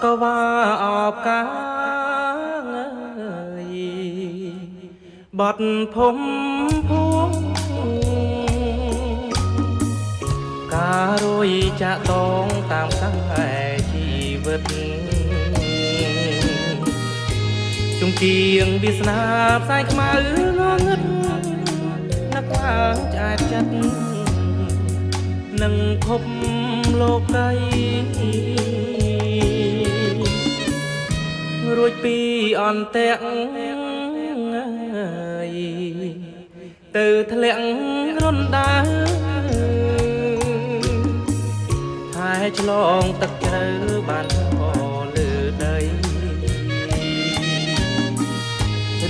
ก็ว่าออกกางบอดผมพวงการุยจะต้องตามสายชีวิตจงเกียงวิสนาสายขมาเงึดนักวางจะจัดนังพบโลกไกลរួចពីអន្ទាក់ទៅធ្លាក់រំដើហើយឆ្លងទឹកជ្រៅបានលើដី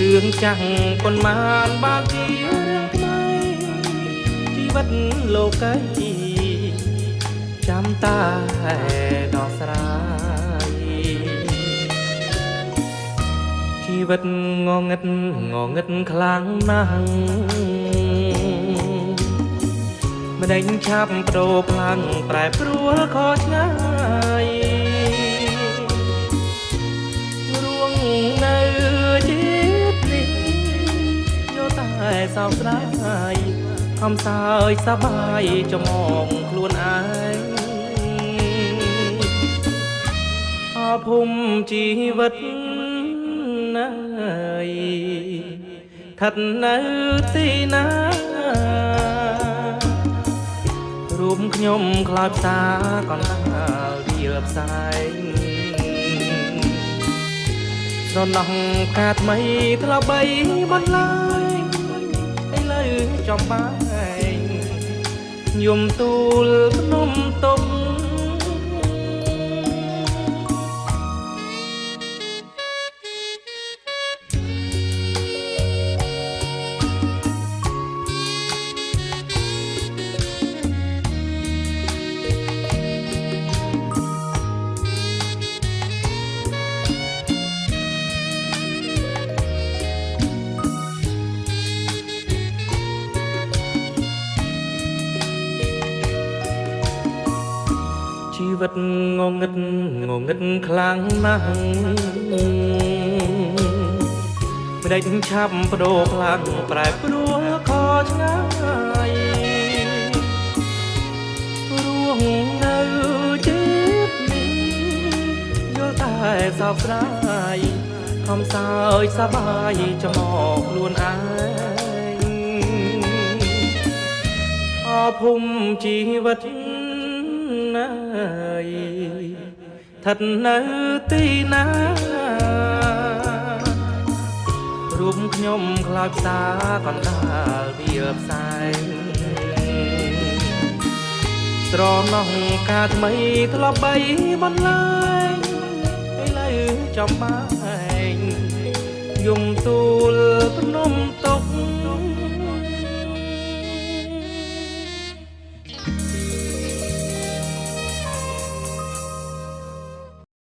រឿងចាស់ប៉ុន្មានបានជារឿងថ្មីជីវិតលោកីចាំតែដល់ស្រាយជីវិតងងឹតខ្លាំងណាស់មិនដេញឆាប់ប្រោខ្លាំងប្រែប្រួលខុសឆ្ងាយរួងនៅជាតិនេះយកតែសោកស្ដាយខំសើចសប្បាយចំងខ្លួនឯងអភូមិជីវិតណាយស្ថិតនៅទីណារួមខ្ញុំខ្លោចផ្សាកណ្ដាលវាផ្សែងស្រណោះផ្កាថ្មីធ្លាប់បីបន្លាយឥឡូវចំបែងយំទូលភ្នំតុងជីវិតងងឹតខ្លាំងណាស់មិនដេញឆាប់បដូរខ្លាំងប្រែប្រួលខុសឆ្ងាយរួងនៅជាតិនេះយល់តែសោកស្ដាយខំសើចសប្បាយចំមកខ្លួនឯងអភូមិជីវិតណាយស្ថិតនៅទីណារួមខ្ញុំខ្លោចផ្សាកណ្ដាលវាផ្សែងស្រណោះការថ្មីធ្លាប់បីបន្លាយឥឡូវចំបែងយំទូល